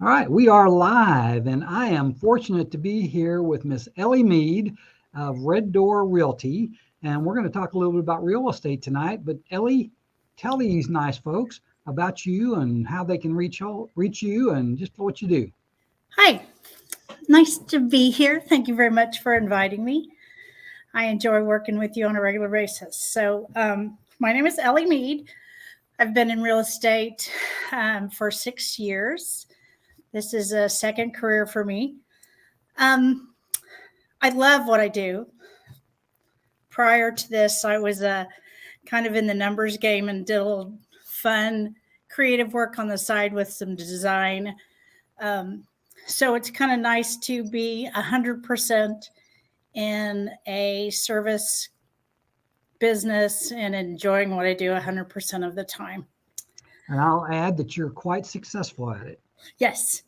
All right, we are live, and I am fortunate to be here with Miss Ellie Mead of Red Door Realty, and we're going to talk a little bit about real estate tonight. But Ellie, tell these nice folks about you and how they can reach you, and just what you do. Hi, nice to be here. Thank you very much for inviting me. I enjoy working with you on a regular basis. My name is Ellie Mead. I've been in real estate for 6 years. This is a second career for me. Um, I love what I do. Prior to this, I was kind of in the numbers game and did a little fun, creative work on the side with some design. Um, so it's kind of nice to be 100% in a service business and enjoying what I do 100% of the time. And I'll add that you're quite successful at it. Yes.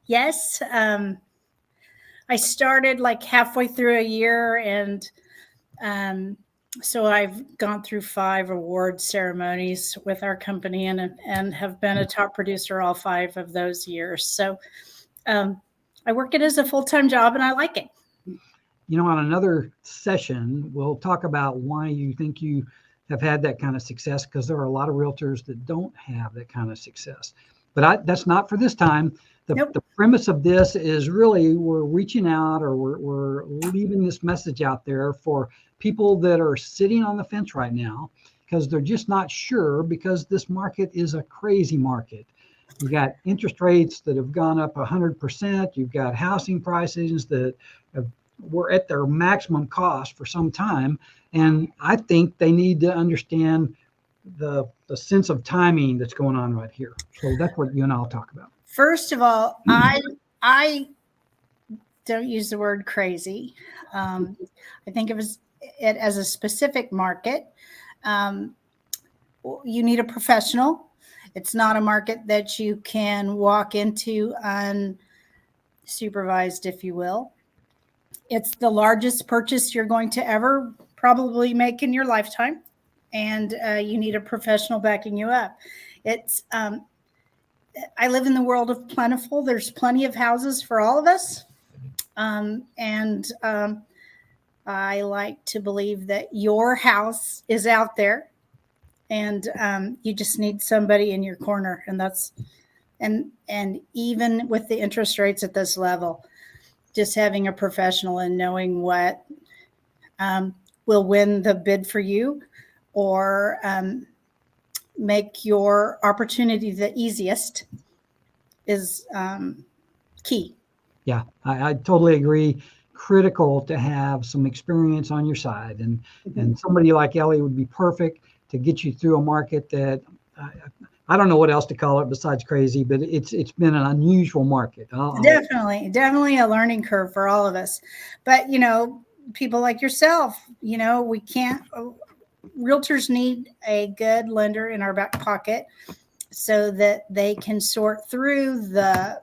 Yes. I started like halfway through a year, and so I've gone through 5 award ceremonies with our company and have been a top producer all 5 of those years. So I work it as a full-time job and I like it. On another session, we'll talk about why you think you have had that kind of success, because there are a lot of realtors that don't have that kind of success. But that's not for this time. Nope. The premise of this is really we're reaching out, or we're leaving this message out there for people that are sitting on the fence right now because they're just not sure, because this market is a crazy market. You got interest rates that have gone up 100%. You've got housing prices that were at their maximum cost for some time. And I think they need to understand the sense of timing that's going on right here. So that's what you and I'll talk about. First of all, I don't use the word crazy. I think of it as a specific market. You need a professional. It's not a market that you can walk into unsupervised, if you will. It's the largest purchase you're going to ever probably make in your lifetime, and you need a professional backing you up. I live in the world of plentiful. There's plenty of houses for all of us. I like to believe that your house is out there, and you just need somebody in your corner. And even with the interest rates at this level, just having a professional and knowing what will win the bid for you, or make your opportunity the easiest, is key. Yeah, I totally agree. Critical to have some experience on your side, and somebody like Ellie would be perfect to get you through a market that I don't know what else to call it besides crazy, but it's been an unusual market. Definitely a learning curve for all of us. But people like yourself, we can't. Realtors need a good lender in our back pocket so that they can sort through the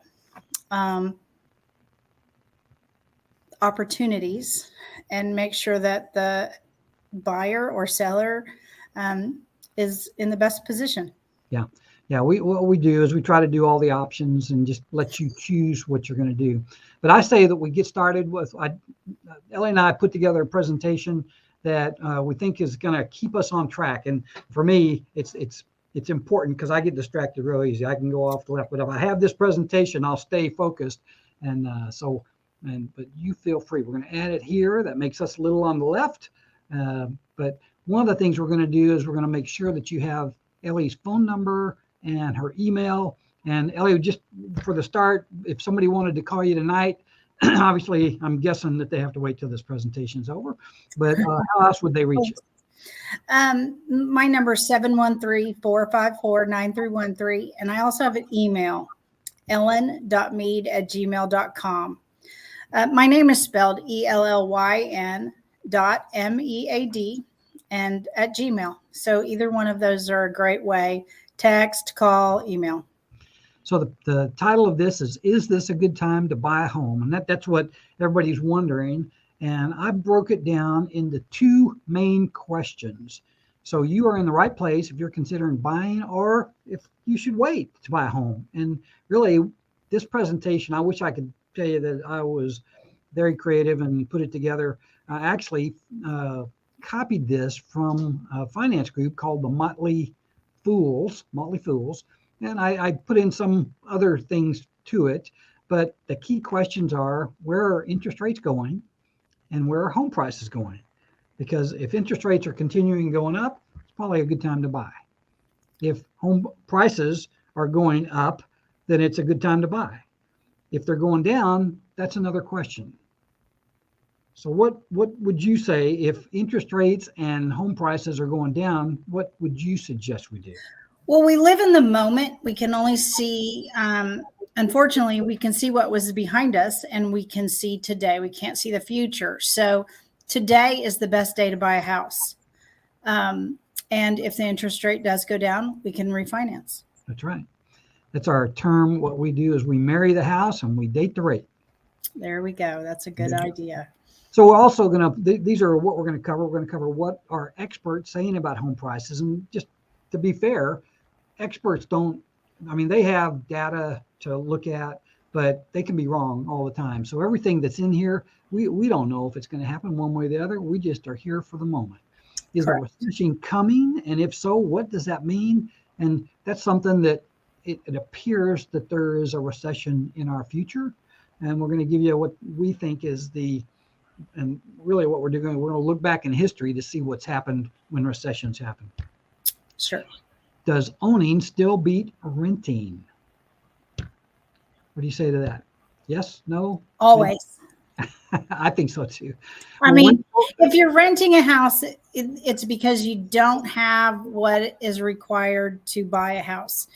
opportunities and make sure that the buyer or seller is in the best position. Yeah. What we do is we try to do all the options and just let you choose what you're going to do. But I say that we get started with Ellie and I put together a presentation that we think is going to keep us on track. And for me, it's important because I get distracted real easy. I can go off the left, but if I have this presentation, I'll stay focused. And but you feel free. We're going to add it here. That makes us a little on the left. But one of the things we're going to do is we're going to make sure that you have Ellie's phone number and her email. And Ellie, just for the start, if somebody wanted to call you tonight, obviously I'm guessing that they have to wait till this presentation's over, but how else would they reach you? My number is 713-454-9313. And I also have an email, ellen.mead@gmail.com. My name is spelled ELLYN.MEAD and at Gmail. So either one of those are a great way. Text, call, email. So the title of this is this a good time to buy a home? And that's what everybody's wondering. And I broke it down into 2 main questions. So you are in the right place if you're considering buying, or if you should wait to buy a home. And really, this presentation, I wish I could tell you that I was very creative and put it together. I actually copied this from a finance group called the Motley Fools, and I put in some other things to it. But the key questions are, where are interest rates going and where are home prices going? Because if interest rates are continuing going up, it's probably a good time to buy. If home prices are going up, then it's a good time to buy. If they're going down, that's another question. So what would you say if interest rates and home prices are going down? What would you suggest we do? Well, we live in the moment. We can only see, unfortunately, we can see what was behind us, and we can see today. We can't see the future. So today is the best day to buy a house. And if the interest rate does go down, we can refinance. That's right. That's our term. What we do is we marry the house and we date the rate. There we go. That's a good idea. So we're also going to, these are what we're going to cover. We're going to cover what are experts saying about home prices. And just to be fair, experts don't, I mean, they have data to look at, but they can be wrong all the time. So everything that's in here, we don't know if it's going to happen one way or the other. We just are here for the moment. Is a recession coming? And if so, what does that mean? And that's something that it appears that there is a recession in our future. And we're going to give you what we think is and really what we're doing, we're going to look back in history to see what's happened when recessions happen. Sure. Does owning still beat renting? What do you say to that? Yes? No? Always. I think so too. I mean, if you're renting a house, it's because you don't have what is required to buy a house.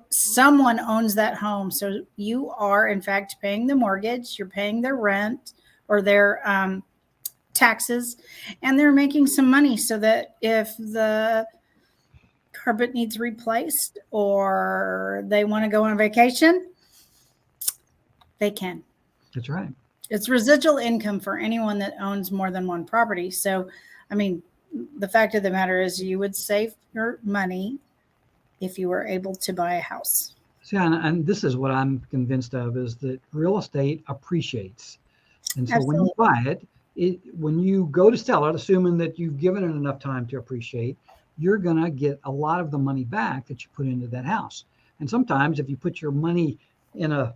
Someone owns that home. So you are, in fact, paying the mortgage, you're paying their rent or their taxes, and they're making some money so that if the carpet needs replaced or they want to go on vacation, they can. That's right. It's residual income for anyone that owns more than one property. So, I mean, the fact of the matter is you would save your money if you were able to buy a house. See, and this is what I'm convinced of, is that real estate appreciates. And so when you buy it, when you go to sell it, assuming that you've given it enough time to appreciate, you're going to get a lot of the money back that you put into that house. And sometimes if you put your money in a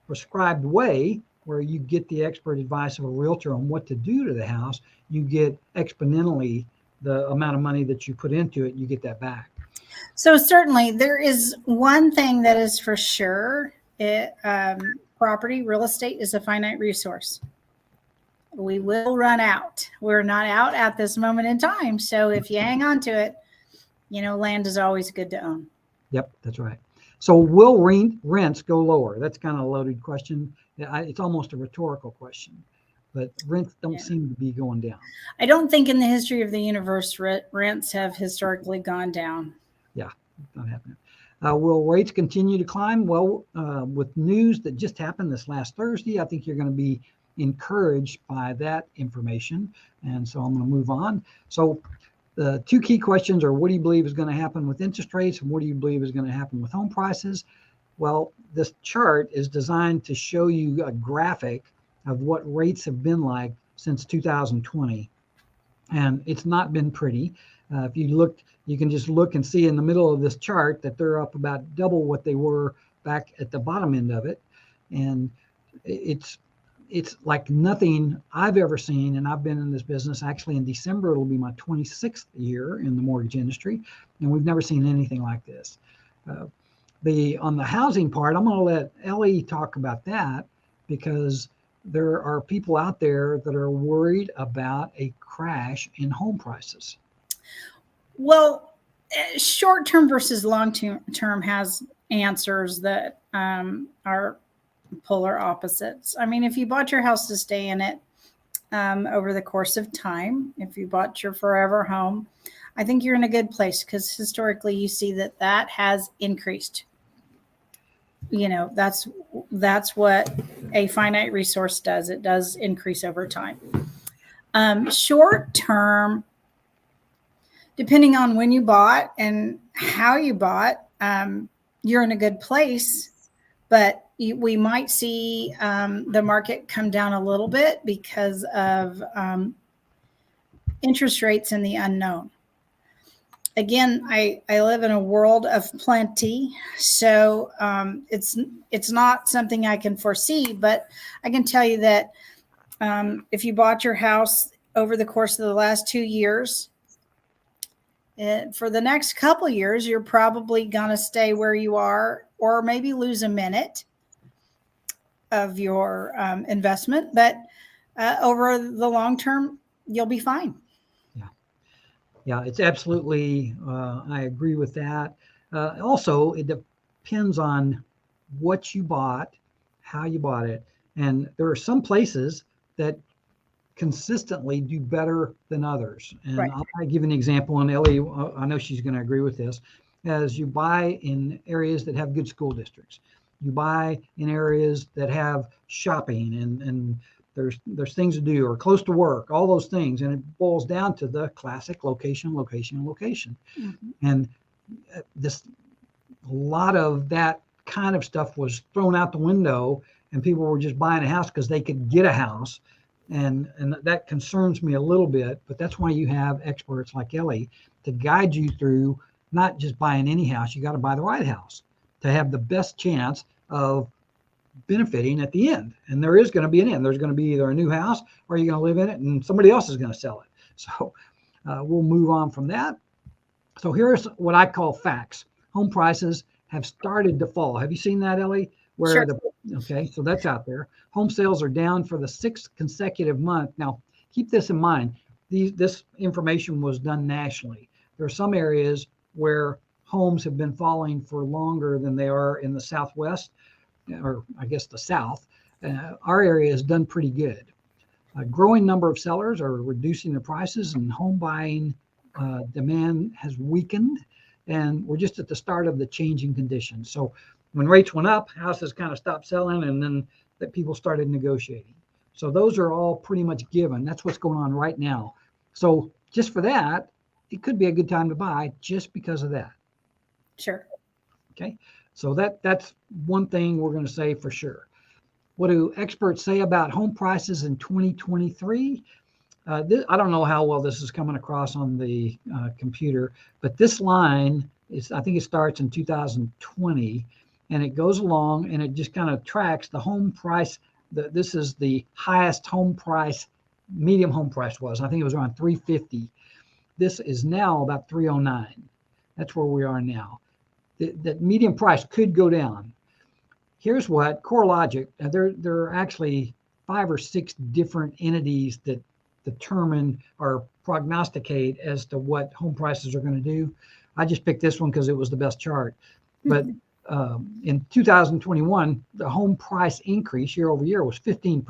prescribed way, where you get the expert advice of a realtor on what to do to the house, you get exponentially the amount of money that you put into it, you get that back. So certainly there is one thing that is for sure. Property, real estate is a finite resource. We will run out. We're not out at this moment in time. So if you hang on to it, land is always good to own. Yep, that's right. So will rents go lower? That's kind of a loaded question. It's almost a rhetorical question, but rents don't seem to be going down. I don't think in the history of the universe rents have historically gone down. Yeah, not happening. Will rates continue to climb? Well, with news that just happened this last Thursday, I think you're going to be encouraged by that information. And so I'm going to move on. So the two key questions are, what do you believe is going to happen with interest rates, and what do you believe is going to happen with home prices? Well, this chart is designed to show you a graphic of what rates have been like since 2020. And it's not been pretty. If you look, you can just look and see in the middle of this chart that they're up about double what they were back at the bottom end of it. And it's like nothing I've ever seen. And I've been in this business, actually in December, it'll be my 26th year in the mortgage industry. And we've never seen anything like this. On the housing part, I'm going to let Ellie talk about that, because there are people out there that are worried about a crash in home prices. Well, short-term versus long-term has answers that are polar opposites. I mean, if you bought your house to stay in it over the course of time, if you bought your forever home, I think you're in a good place, because historically you see that has increased. That's what a finite resource does. It does increase over time. Short term, depending on when you bought and how you bought, you're in a good place, but we might see the market come down a little bit because of interest rates in the unknown. Again, I live in a world of plenty, so it's not something I can foresee, but I can tell you that if you bought your house over the course of the last 2 years, for the next couple years, you're probably going to stay where you are or maybe lose a minute of your investment, but over the long term, you'll be fine. Yeah, it's absolutely, I agree with that. Also, it depends on what you bought, how you bought it. And there are some places that consistently do better than others. And Right. I'll give an example. And Ellie, I know she's going to agree with this. As you buy in areas that have good school districts, you buy in areas that have shopping and there's things to do or close to work, all those things. And it boils down to the classic location. Mm-hmm. And a lot of that kind of stuff was thrown out the window, and people were just buying a house because they could get a house. And that concerns me a little bit, but that's why you have experts like Ellie to guide you through not just buying any house. You got to buy the right house to have the best chance of benefiting at the end. And there is going to be an end. There's going to be either a new house or you're going to live in it and somebody else is going to sell it. So we'll move on from that. So here's what I call facts. Home prices have started to fall. Have you seen that, Ellie? Sure. Okay, so that's out there. Home sales are down for the 6th consecutive month. Now, keep this in mind. This information was done nationally. There are some areas where homes have been falling for longer than they are in the Southwest, or I guess the South. Our area has done pretty good. A growing number of sellers are reducing their prices, and home buying demand has weakened. And we're just at the start of the changing conditions. So when rates went up, houses kind of stopped selling, and then that people started negotiating. So those are all pretty much given. That's what's going on right now. So just for that, it could be a good time to buy just because of that. Sure. Okay. So that's one thing we're going to say for sure. What do experts say about home prices in 2023? I don't know how well this is coming across on the computer, but this line I think it starts in 2020, and it goes along and it just kind of tracks the home price. This is the highest home price, medium home price was. I think it was around 350. This is now about 309. That's where we are now. That median price could go down. Here's what CoreLogic, there are actually 5 or 6 different entities that determine or prognosticate as to what home prices are going to do. I just picked this one because it was the best chart. But in 2021, the home price increase year over year was 15%.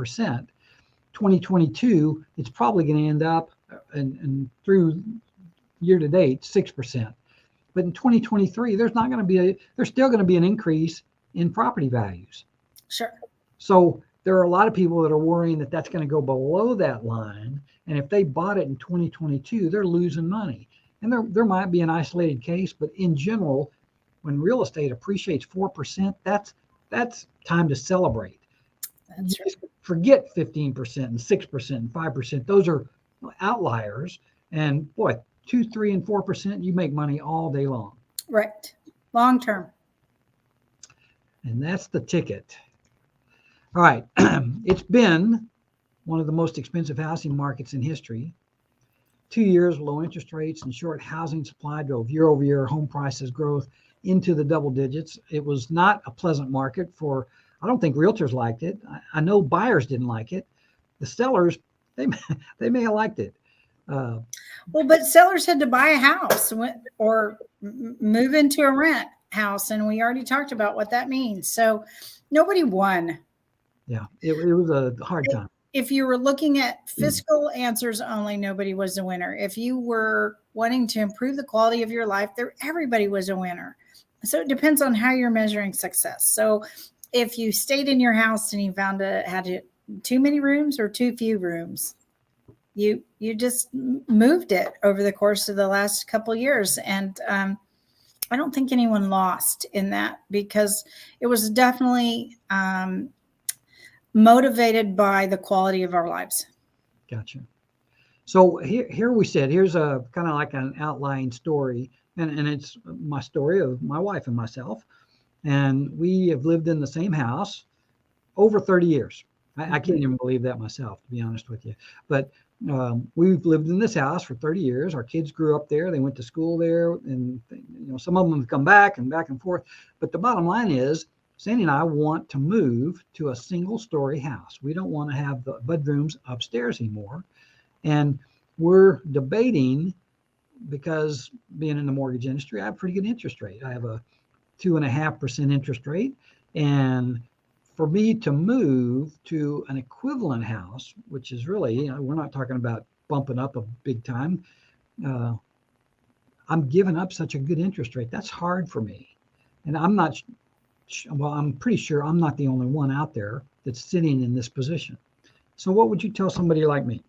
2022, it's probably going to end up, and through year to date, 6%. But in 2023, there's still going to be an increase in property values. Sure. So there are a lot of people that are worrying that that's going to go below that line. And if they bought it in 2022, they're losing money. And there might be an isolated case, but in general, when real estate appreciates 4%, that's time to celebrate. That's right. Just forget 15% and 6% and 5%. Those are outliers. And boy, 2, 3, and 4%, you make money all day long. Right. Long term. And that's the ticket. All right. It's been one of the most expensive housing markets in history. 2 years of low interest rates and short housing supply drove year-over-year home prices growth into the double digits. It was not a pleasant market I don't think realtors liked it. I know buyers didn't like it. The sellers, they may have liked it. Well, but sellers had to buy a house or move into a rent house, and we already talked about what that means. So nobody won. Yeah, it was a hard time. If you were looking at fiscal answers only, nobody was a winner. If you were wanting to improve the quality of your life, everybody was a winner. So it depends on how you're measuring success. So if you stayed in your house and you found had too many rooms or too few rooms, you just moved it over the course of the last couple of years. And I don't think anyone lost in that, because it was definitely motivated by the quality of our lives. Gotcha. So here we said, here's a kind of like an outline story, and it's my story of my wife and myself. And we have lived in the same house over 30 years. I can't even believe that myself, to be honest with you. But we've lived in this house for 30 years. Our kids grew up there. They went to school there, and some of them have come back and forth. But the bottom line is, Sandy and I want to move to a single-story house. We don't want to have the bedrooms upstairs anymore. And we're debating, because being in the mortgage industry, I have a pretty good interest rate. I have a 2.5% interest rate. And for me to move to an equivalent house, which is really, we're not talking about bumping up a big time. I'm giving up such a good interest rate. That's hard for me. And I'm pretty sure I'm not the only one out there that's sitting in this position. So what would you tell somebody like me?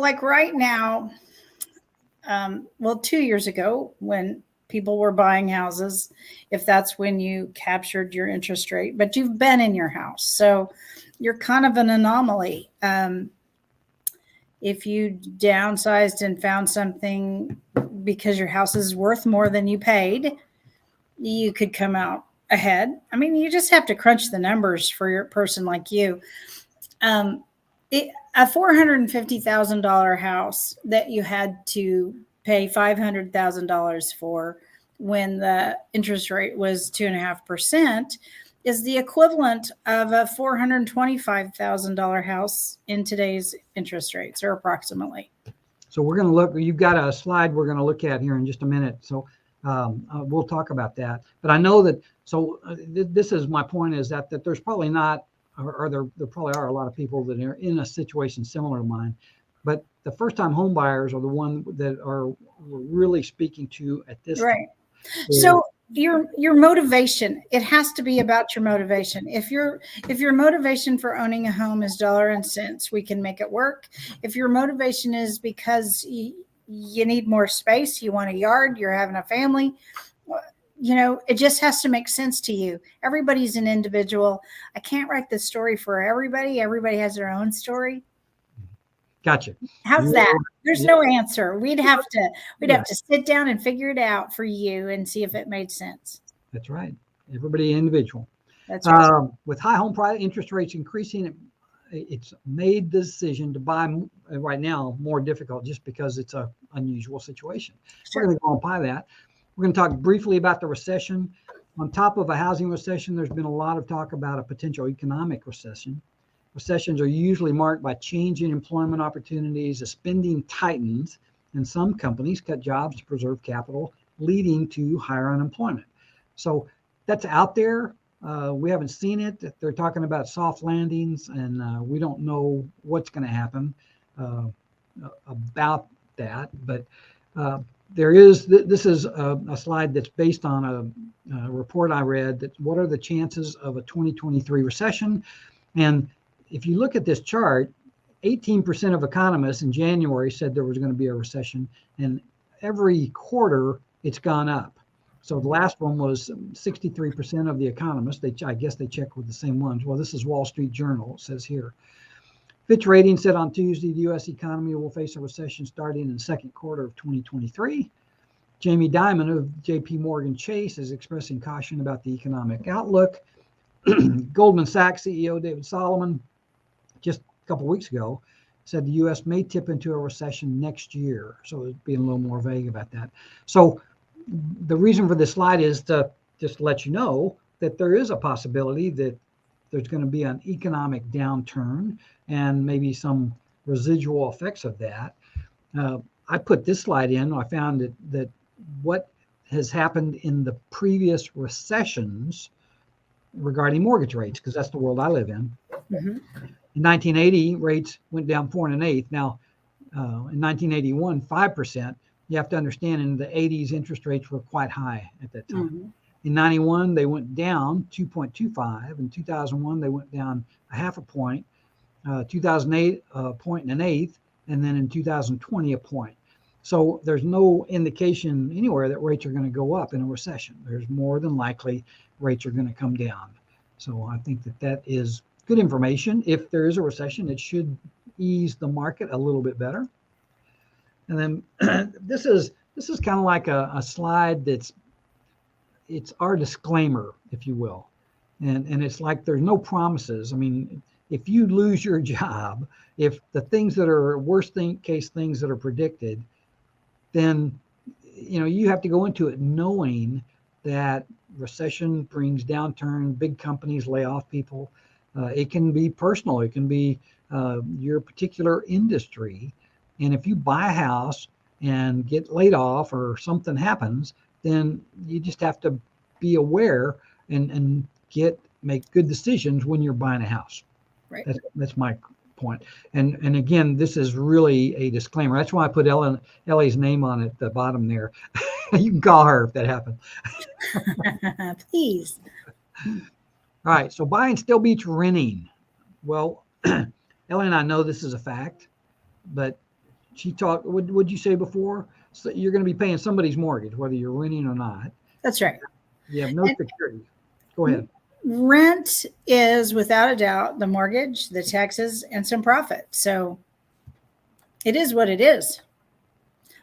Like right now, 2 years ago, when people were buying houses, if that's when you captured your interest rate, but you've been in your house, so you're kind of an anomaly. If you downsized and found something because your house is worth more than you paid, you could come out ahead. I mean, you just have to crunch the numbers for your person like you. A $450,000 house that you had to pay $500,000 for when the interest rate was 2.5% is the equivalent of a $425,000 house in today's interest rates, or approximately. So we're going to look, you've got a slide we're going to look at here in just a minute. So we'll talk about that. But I know that, this is my point, is that there's probably not, or there probably are a lot of people that are in a situation similar to mine. But the first-time home buyers are the one that we're really speaking to at this right time. So your motivation, it has to be about your motivation. If your motivation for owning a home is dollar and cents, we can make it work. If your motivation is because you need more space, you want a yard, you're having a family, it just has to make sense to you. Everybody's an individual. I can't write the story for everybody. Everybody has their own story. Gotcha. How's that? There's no answer. We'd have to sit down and figure it out for you and see if it made sense. That's right. Everybody individual. That's right. With high home price interest rates increasing, it's made the decision to buy right now more difficult, just because it's an unusual situation. Sure. We're going to go on that. We're going to talk briefly about the recession. On top of a housing recession, there's been a lot of talk about a potential economic recession. Recessions are usually marked by changing employment opportunities, as spending tightens, and some companies cut jobs to preserve capital, leading to higher unemployment. So that's out there. We haven't seen it. They're talking about soft landings, and we don't know what's going to happen about that. But this is a slide that's based on a report I read, that what are the chances of a 2023 recession. And if you look at this chart, 18% of economists in January said there was going to be a recession, and every quarter it's gone up. So the last one was 63% of the economists. I guess they check with the same ones. Well, this is Wall Street Journal, it says here. Fitch Ratings said on Tuesday the U.S. economy will face a recession starting in the second quarter of 2023. Jamie Dimon of JP Morgan Chase is expressing caution about the economic outlook. Goldman Sachs CEO David Solomon, just a couple of weeks ago, said the U.S. may tip into a recession next year. So it's being a little more vague about that. So the reason for this slide is to just let you know that there is a possibility that there's going to be an economic downturn and maybe some residual effects of that. I put this slide in. I found that what has happened in the previous recessions regarding mortgage rates, because that's the world I live in. Mm-hmm. In 1980, rates went down 4 1/8. Now, in 1981, 5%. You have to understand, in the 80s, interest rates were quite high at that time. Mm-hmm. In 91, they went down 2.25. In 2001, they went down 0.5 point. 2008, a point and an eighth. And then in 2020, a point. So there's no indication anywhere that rates are going to go up in a recession. There's more than likely rates are going to come down. So I think that is good information. If there is a recession, it should ease the market a little bit better. And then this is kind of like a slide it's our disclaimer, if you will. And it's like there's no promises. I mean, if you lose your job, if the things that are worst case things that are predicted, then you have to go into it knowing that recession brings downturn, big companies lay off people. It can be personal. It can be your particular industry. And if you buy a house and get laid off or something happens, then you just have to be aware and make good decisions when you're buying a house. Right. That's my point. And again, this is really a disclaimer. That's why I put Ellie's name on it at the bottom there. You can call her if that happens. Please. All right. So buying still beats renting. Well, Ellie and I know this is a fact, but she talked, would you say before? So you're going to be paying somebody's mortgage, whether you're renting or not. That's right. You have no security. Go ahead. Rent is without a doubt the mortgage, the taxes, and some profit. So it is what it is.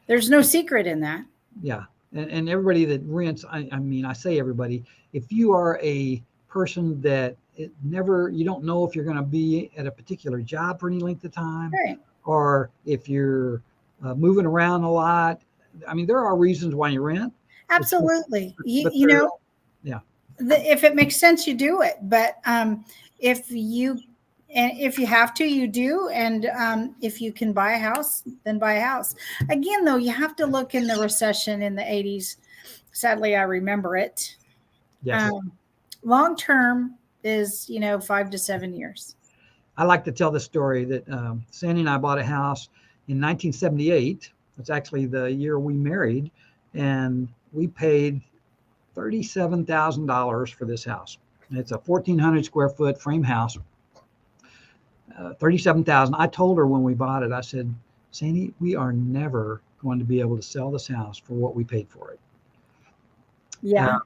There's no secret in that. Yeah. And everybody that rents, I mean, I say everybody, if you are a person that you don't know if you're going to be at a particular job for any length of time, right, or if you're moving around a lot. I mean, there are reasons why you rent. Absolutely. Yeah. If it makes sense, you do it. But if you have to, you do. And if you can buy a house, then buy a house. Again, though, you have to look in the recession in the 80s. Sadly, I remember it. Yes. Long term is, 5 to 7 years. I like to tell the story that Sandy and I bought a house in 1978. That's actually the year we married. And we paid $37,000 for this house. It's a 1,400 square foot frame house. $37,000. I told her when we bought it, I said, Sandy, we are never going to be able to sell this house for what we paid for it. Yeah.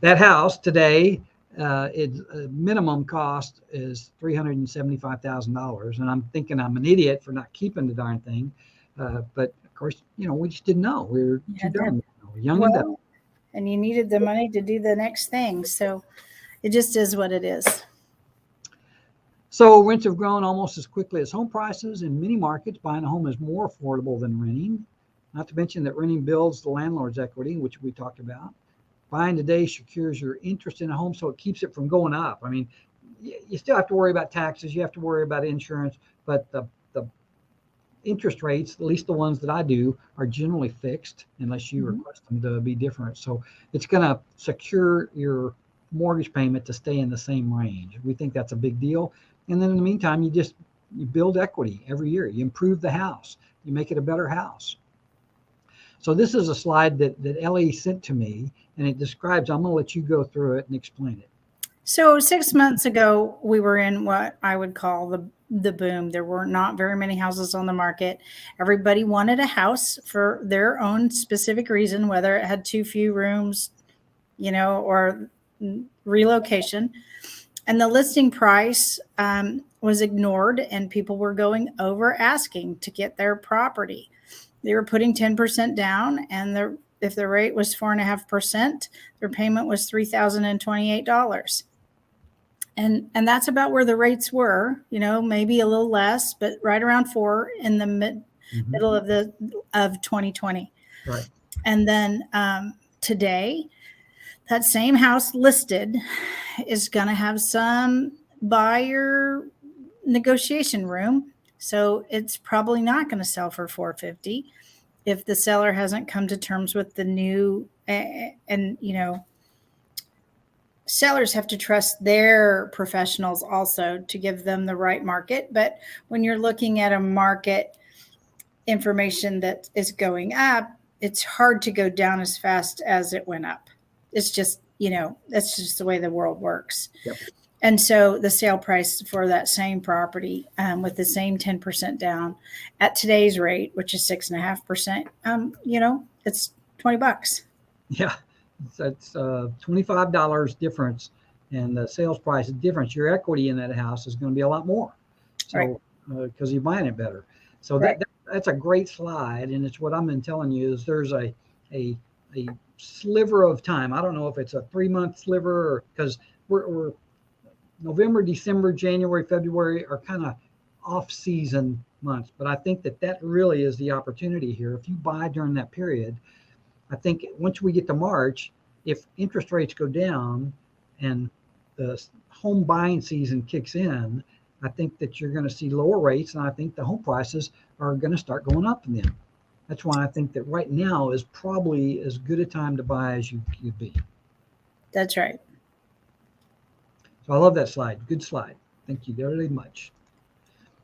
That house today, its minimum cost is $375,000. And I'm thinking I'm an idiot for not keeping the darn thing. But of course, we just didn't know. We were too dumb. We were young and dumb. And you needed the money to do the next thing. So it just is what it is. So rents have grown almost as quickly as home prices. In many markets, buying a home is more affordable than renting. Not to mention that renting builds the landlord's equity, which we talked about. Buying today secures your interest in a home, so it keeps it from going up. I mean, you still have to worry about taxes. You have to worry about insurance, but the interest rates, at least the ones that I do, are generally fixed unless you request them to be different. So it's going to secure your mortgage payment to stay in the same range. We think that's a big deal. And then in the meantime, you build equity every year. You improve the house. You make it a better house. So this is a slide that Ellie sent to me, and it describes, I'm going to let you go through it and explain it. So 6 months ago, we were in what I would call the boom. There were not very many houses on the market. Everybody wanted a house for their own specific reason, whether it had too few rooms, or relocation. And the listing price was ignored, and people were going over asking to get their property. They were putting 10% down, and if the rate was 4.5%, their payment was $3,028. And that's about where the rates were, maybe a little less, but right around 4 in the middle of 2020. Right. And then today, that same house listed is going to have some buyer negotiation room. So it's probably not going to sell for $450 if the seller hasn't come to terms with the new, and sellers have to trust their professionals also to give them the right market. But when you're looking at a market information that is going up, it's hard to go down as fast as it went up. It's just, that's just the way the world works. Yep. And so the sale price for that same property with the same 10% down at today's rate, which is 6.5%, it's $20. Yeah, that's $25 difference, and the sales price is difference. Your equity in that house is going to be a lot more. So because you're buying it better. So that's a great slide, and it's what I've been telling you is there's a sliver of time. I don't know if it's a 3-month sliver or because we're November, December, January, February are kind of off-season months, but I think that really is the opportunity here. If you buy during that period, I think once we get to March, if interest rates go down and the home buying season kicks in, I think that you're going to see lower rates, and I think the home prices are going to start going up then. That's why I think that right now is probably as good a time to buy as you could be. That's right. So I love that slide. Good slide. Thank you very much.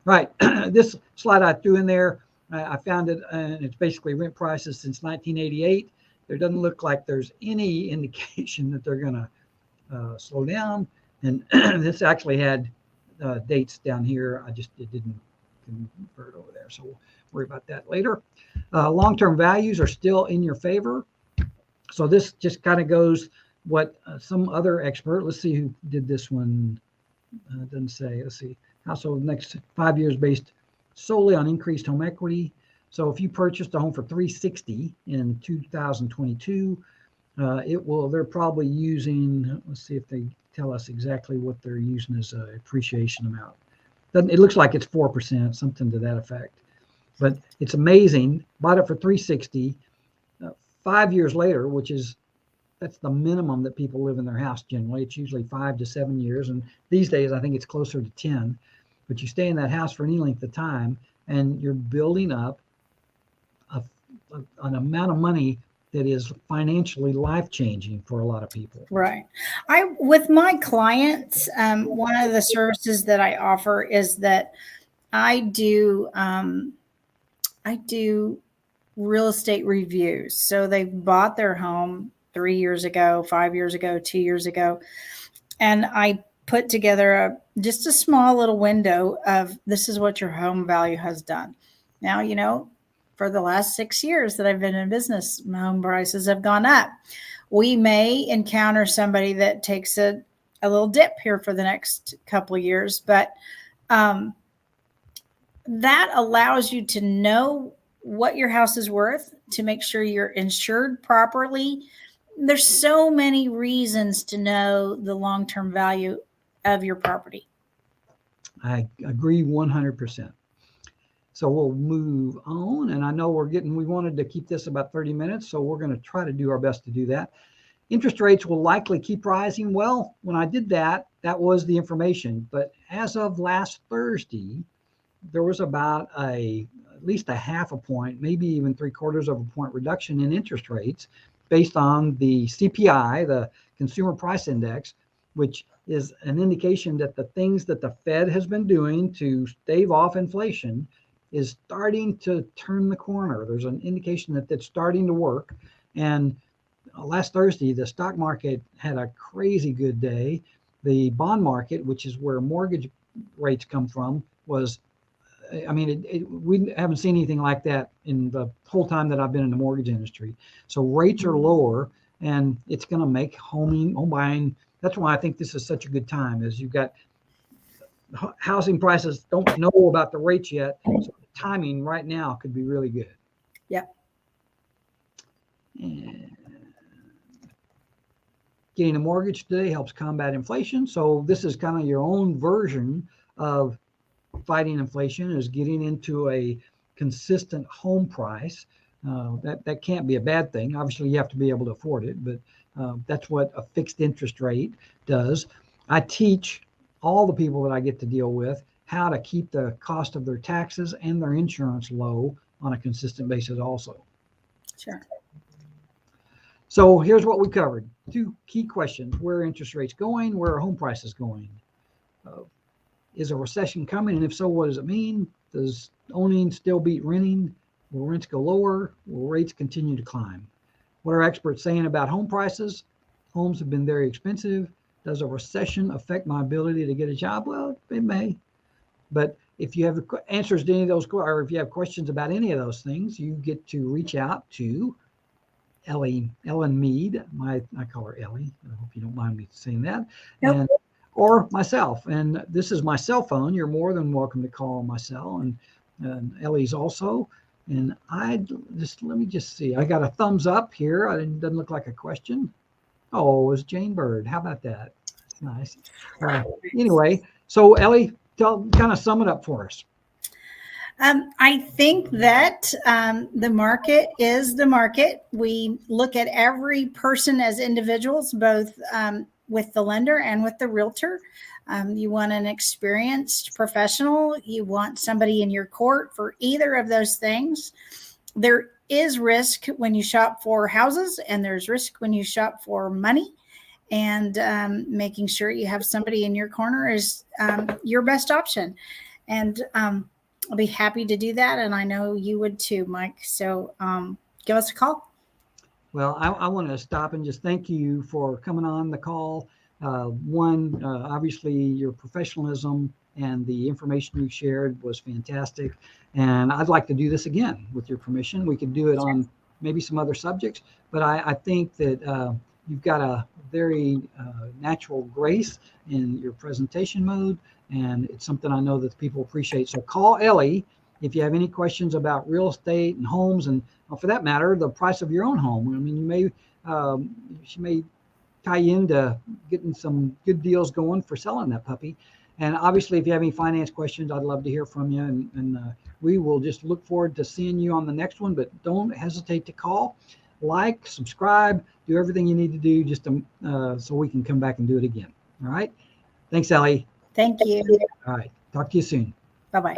Right. This slide I threw in there, I found it, and it's basically rent prices since 1988. There doesn't look like there's any indication that they're going to slow down. And this actually had dates down here. It didn't convert over there. So we'll worry about that later. Long-term values are still in your favor. So this just kind of goes what some other expert, let's see who did this one, doesn't say, let's see, household next 5 years based solely on increased home equity. So if you purchased a home for $360 in 2022, they're probably using, let's see if they tell us exactly what they're using as an appreciation amount. It looks like it's 4%, something to that effect. But it's amazing. Bought it for $360. 5 years later, that's the minimum that people live in their house generally. It's usually 5 to 7 years. And these days, I think it's closer to 10. But you stay in that house for any length of time, and you're building up an amount of money that is financially life-changing for a lot of people. Right. With my clients, one of the services that I offer is that I do real estate reviews. So they bought their home 3 years ago, 5 years ago, 2 years ago, and I put together just a small little window of this is what your home value has done. Now, for the last 6 years that I've been in business, my home prices have gone up. We may encounter somebody that takes a little dip here for the next couple of years, but that allows you to know what your house is worth, to make sure you're insured properly. There's so many reasons to know the long-term value of your property. I agree 100%. So we'll move on. And I know we wanted to keep this about 30 minutes, so we're going to try to do our best to do that. Interest rates will likely keep rising. Well, when I did that was the information. But as of last Thursday, there was about at least a half a point, maybe even 3/4 of a point reduction in interest rates based on the CPI, the Consumer Price Index, which is an indication that the things that the Fed has been doing to stave off inflation is starting to turn the corner. There's an indication that that's starting to work. And last Thursday, the stock market had a crazy good day. The bond market, which is where mortgage rates come from, we haven't seen anything like that in the whole time that I've been in the mortgage industry. So rates are lower, and it's going to make home buying. That's why I think this is such a good time, is you've got housing prices don't know about the rates yet. So the timing right now could be really good. Yep. And getting a mortgage today helps combat inflation. So this is kind of your own version of fighting inflation, is getting into a consistent home price. That can't be a bad thing. Obviously, you have to be able to afford it, but that's what a fixed interest rate does. I teach all the people that I get to deal with how to keep the cost of their taxes and their insurance low on a consistent basis also. Sure. So here's what we covered. 2 key questions. Where are interest rates going? Where are home prices going? Is a recession coming? And if so, what does it mean? Does owning still beat renting? Will rents go lower? Will rates continue to climb? What are experts saying about home prices? Homes have been very expensive. Does a recession affect my ability to get a job? Well, it may. But if you have answers to any of those, or if you have questions about any of those things, you get to reach out to Ellen Mead. I call her Ellie. I hope you don't mind me saying that. Nope. And or myself. And this is my cell phone. You're more than welcome to call my cell. And Ellie's also. And let me just see. I got a thumbs up here. It doesn't look like a question. Oh, it was Jane Bird. How about that? That's nice. Anyway, so Ellie, kind of sum it up for us. I think that the market is the market. We look at every person as individuals, both with the lender and with the realtor. You want an experienced professional. You want somebody in your court for either of those things. There is risk when you shop for houses, and there's risk when you shop for money. And making sure you have somebody in your corner is your best option. And I'll be happy to do that. And I know you would too, Mike. So give us a call. Well, I want to stop and just thank you for coming on the call. Obviously, your professionalism and the information you shared was fantastic. And I'd like to do this again with your permission. We could do it on maybe some other subjects, but I think that you've got a very natural grace in your presentation mode, and it's something I know that people appreciate. So call Ellie if you have any questions about real estate and homes, and for that matter, the price of your own home. I mean, she may tie you into getting some good deals going for selling that puppy. And obviously, if you have any finance questions, I'd love to hear from you. And we will just look forward to seeing you on the next one. But don't hesitate to call, like, subscribe, do everything you need to do just to, so we can come back and do it again. All right. Thanks, Ellie. Thank you. All right. Talk to you soon. Bye-bye.